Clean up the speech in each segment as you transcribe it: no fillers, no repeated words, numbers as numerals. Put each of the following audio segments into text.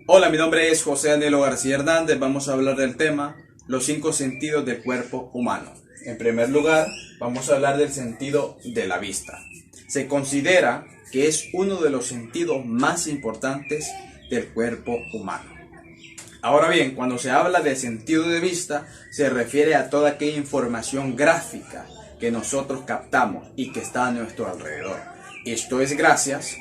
Hola, mi nombre es José Anelo García Hernández. Vamos a hablar del tema los 5 sentidos del cuerpo humano. En primer lugar, vamos a hablar del sentido de la vista. Se considera que es uno de los sentidos más importantes del cuerpo humano. Ahora bien, cuando se habla de sentido de vista, se refiere a toda aquella información gráfica que nosotros captamos y que está a nuestro alrededor. Esto es gracias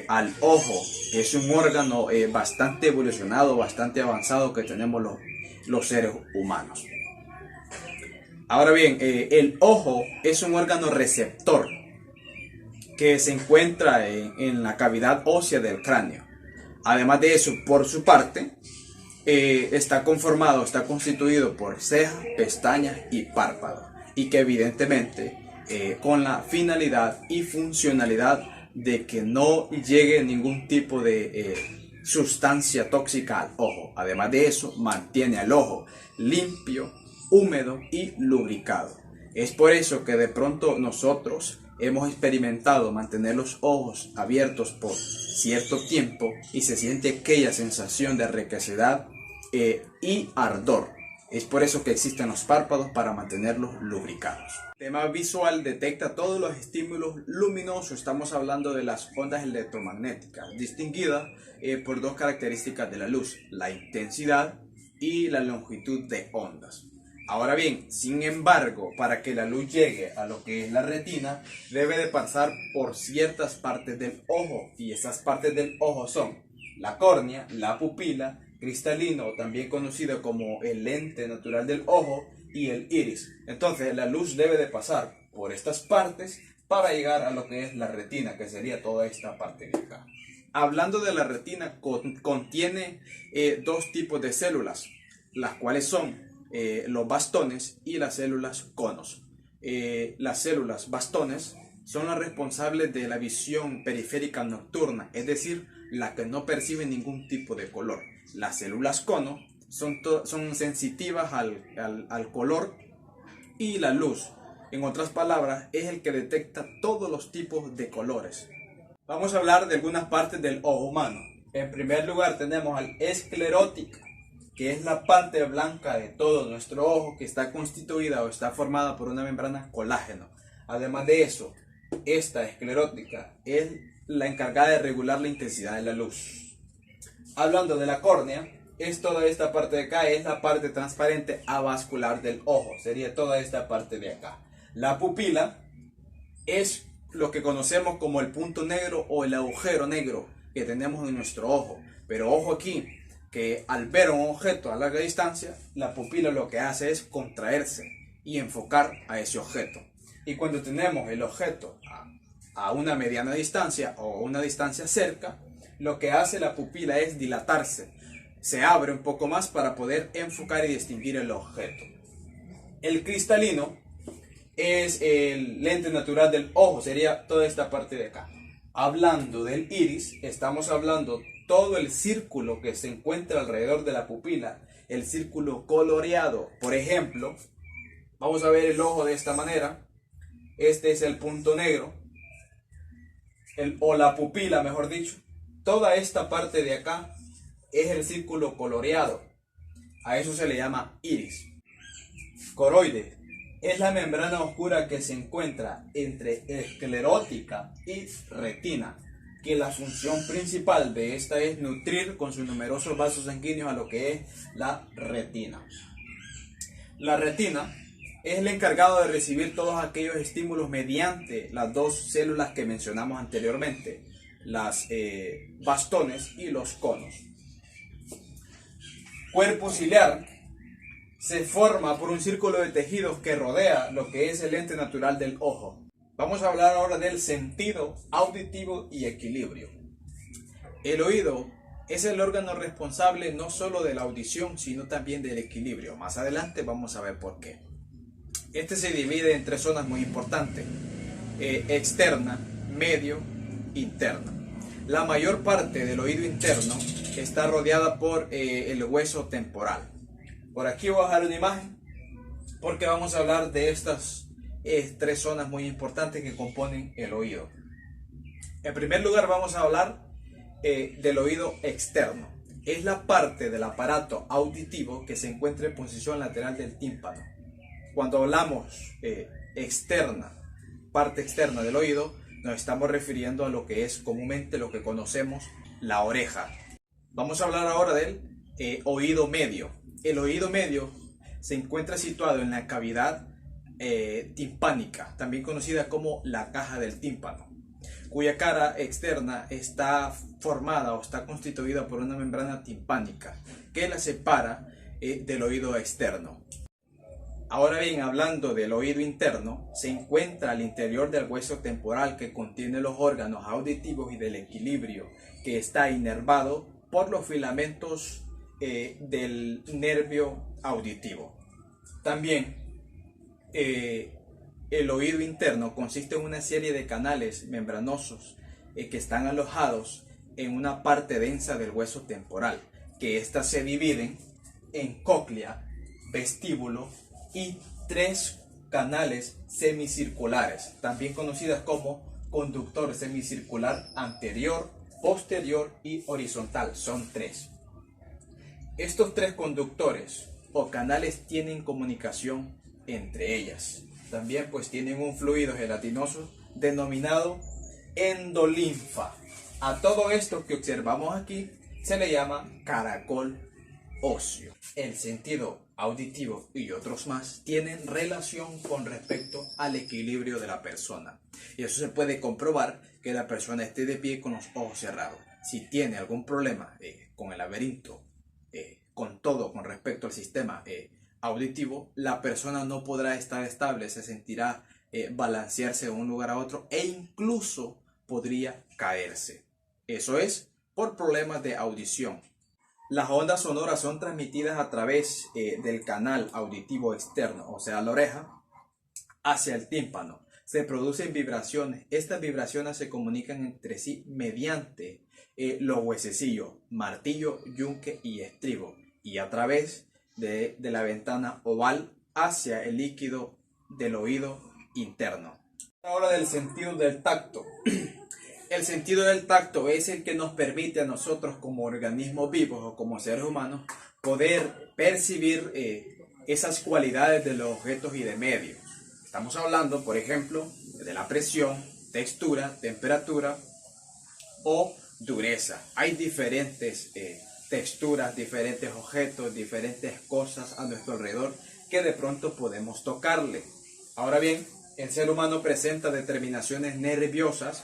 al ojo, que es un órgano bastante evolucionado, bastante avanzado que tenemos los seres humanos. Ahora bien, el ojo es un órgano receptor que se encuentra en la cavidad ósea del cráneo. Además de eso, por su parte, está constituido por cejas, pestañas y párpados, y que evidentemente con la finalidad y funcionalidad de que no llegue ningún tipo de sustancia tóxica al ojo. Además de eso, mantiene al ojo limpio, húmedo y lubricado. Es por eso que de pronto nosotros hemos experimentado mantener los ojos abiertos por cierto tiempo y se siente aquella sensación de requesedad y ardor. Es por eso que existen los párpados, para mantenerlos lubricados. El tema visual detecta todos los estímulos luminosos. Estamos hablando de las ondas electromagnéticas, distinguidas por dos características de la luz: la intensidad y la longitud de ondas. Ahora bien, sin embargo, para que la luz llegue a lo que es la retina, debe de pasar por ciertas partes del ojo, y esas partes del ojo son la córnea, la pupila, cristalino, también conocido como el lente natural del ojo, y el iris. Entonces la luz debe de pasar por estas partes para llegar a lo que es la retina, que sería toda esta parte de acá. Hablando de la retina, contiene dos tipos de células, las cuales son los bastones y las células conos. Las células bastones son las responsables de la visión periférica nocturna, es decir, la que no percibe ningún tipo de color. Las células cono son sensitivas al color y la luz. En otras palabras, es el que detecta todos los tipos de colores. Vamos a hablar de algunas partes del ojo humano. En primer lugar tenemos al esclerótico, que es la parte blanca de todo nuestro ojo, que está constituida o está formada por una membrana colágeno. Además de eso, esta esclerótica es la encargada de regular la intensidad de la luz. Hablando de la córnea, es toda esta parte de acá, es la parte transparente avascular del ojo, sería toda esta parte de acá. La pupila es lo que conocemos como el punto negro o el agujero negro que tenemos en nuestro ojo. Pero ojo aquí, que al ver un objeto a larga distancia, la pupila lo que hace es contraerse y enfocar a ese objeto. Y cuando tenemos el objeto a una mediana distancia o una distancia cerca, lo que hace la pupila es dilatarse. Se abre un poco más para poder enfocar y distinguir el objeto. El cristalino es el lente natural del ojo, sería toda esta parte de acá. Hablando del iris, estamos hablando todo el círculo que se encuentra alrededor de la pupila, el círculo coloreado. Por ejemplo, vamos a ver el ojo de esta manera. Este es el punto negro, o la pupila, mejor dicho. Toda esta parte de acá es el círculo coloreado. A eso se le llama iris. Coroide es la membrana oscura que se encuentra entre esclerótica y retina, que la función principal de esta es nutrir con sus numerosos vasos sanguíneos a lo que es la retina. La retina es el encargado de recibir todos aquellos estímulos mediante las dos células que mencionamos anteriormente, las bastones y los conos. Cuerpo ciliar se forma por un círculo de tejidos que rodea lo que es el lente natural del ojo. Vamos a hablar ahora del sentido auditivo y equilibrio. El oído es el órgano responsable no solo de la audición, sino también del equilibrio. Más adelante vamos a ver por qué. Este se divide en tres zonas muy importantes: externa, medio, interna. La mayor parte del oído interno está rodeada por el hueso temporal. Por aquí voy a dejar una imagen porque vamos a hablar de estas tres zonas muy importantes que componen el oído. En primer lugar vamos a hablar del oído externo, es la parte del aparato auditivo que se encuentra en posición lateral del tímpano. Cuando hablamos parte externa del oído, nos estamos refiriendo a lo que es comúnmente lo que conocemos la oreja. Vamos a hablar ahora del oído medio. El oído medio se encuentra situado en la cavidad timpánica, también conocida como la caja del tímpano, cuya cara externa está formada o está constituida por una membrana timpánica que la separa del oído externo. Ahora bien, hablando del oído interno, se encuentra al interior del hueso temporal que contiene los órganos auditivos y del equilibrio, que está inervado por los filamentos del nervio auditivo. También el oído interno consiste en una serie de canales membranosos que están alojados en una parte densa del hueso temporal, que éstas se dividen en cóclea, vestíbulo y 3 canales semicirculares, también conocidas como conductor semicircular anterior, posterior y horizontal. Son 3. Estos 3 conductores o canales tienen comunicación entre ellas. También pues tienen un fluido gelatinoso denominado endolinfa. A todo esto que observamos aquí se le llama caracol óseo. El sentido auditivo y otros más tienen relación con respecto al equilibrio de la persona. Y eso se puede comprobar que la persona esté de pie con los ojos cerrados. Si tiene algún problema con el laberinto, con respecto al sistema auditivo, la persona no podrá estar estable, se sentirá balancearse de un lugar a otro e incluso podría caerse. Eso es por problemas de audición. Las ondas sonoras son transmitidas a través del canal auditivo externo, o sea, la oreja, hacia el tímpano. Se producen vibraciones. Estas vibraciones se comunican entre sí mediante los huesecillos, martillo, yunque y estribo, y a través de la ventana oval hacia el líquido del oído interno. Ahora del sentido del tacto. El sentido del tacto es el que nos permite a nosotros como organismos vivos o como seres humanos poder percibir esas cualidades de los objetos y de medios. Estamos hablando, por ejemplo, de la presión, textura, temperatura o dureza. Hay diferentes texturas, diferentes objetos, diferentes cosas a nuestro alrededor que de pronto podemos tocarle. Ahora bien, el ser humano presenta determinaciones nerviosas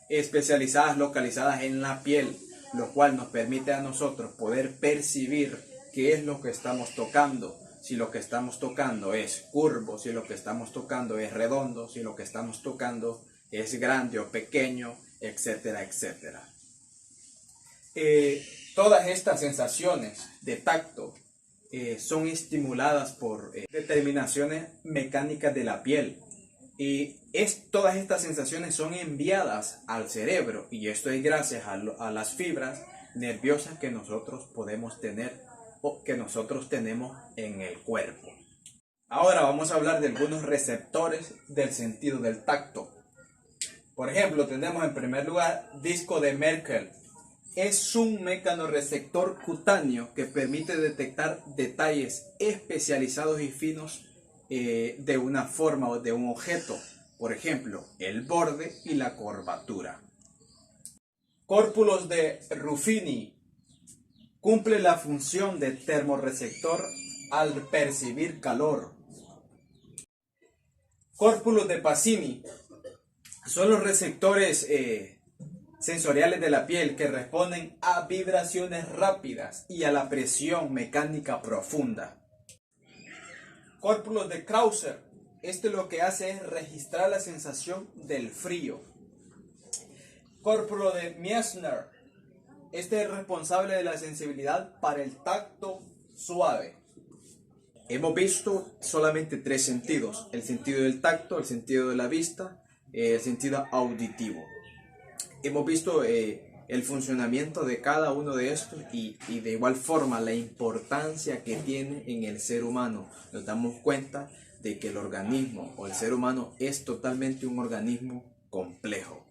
especializadas, localizadas en la piel, lo cual nos permite a nosotros poder percibir qué es lo que estamos tocando. Si lo que estamos tocando es curvo, si lo que estamos tocando es redondo, si lo que estamos tocando es grande o pequeño, etcétera, etcétera. Todas estas sensaciones de tacto son estimuladas por determinaciones mecánicas de la piel. Y todas estas sensaciones son enviadas al cerebro, y esto es gracias a las fibras nerviosas que nosotros podemos tener o que nosotros tenemos en el cuerpo. Ahora vamos a hablar de algunos receptores del sentido del tacto. Por ejemplo, tenemos en primer lugar disco de Merkel. Es un mecanorreceptor cutáneo que permite detectar detalles especializados y finos de una forma o de un objeto, por ejemplo, el borde y la curvatura. Córpulos de Ruffini cumple la función de termorreceptor al percibir calor. Córpulos de Pacini son los receptores sensoriales de la piel que responden a vibraciones rápidas y a la presión mecánica profunda. Córpulos de Krauser. Lo que hace es registrar la sensación del frío. Córpulo de Meissner. Es responsable de la sensibilidad para el tacto suave. Hemos visto solamente 3 sentidos: el sentido del tacto, el sentido de la vista, el sentido auditivo. Hemos visto el funcionamiento de cada uno de estos y de igual forma la importancia que tiene en el ser humano. Nos damos cuenta de que el organismo o el ser humano es totalmente un organismo complejo.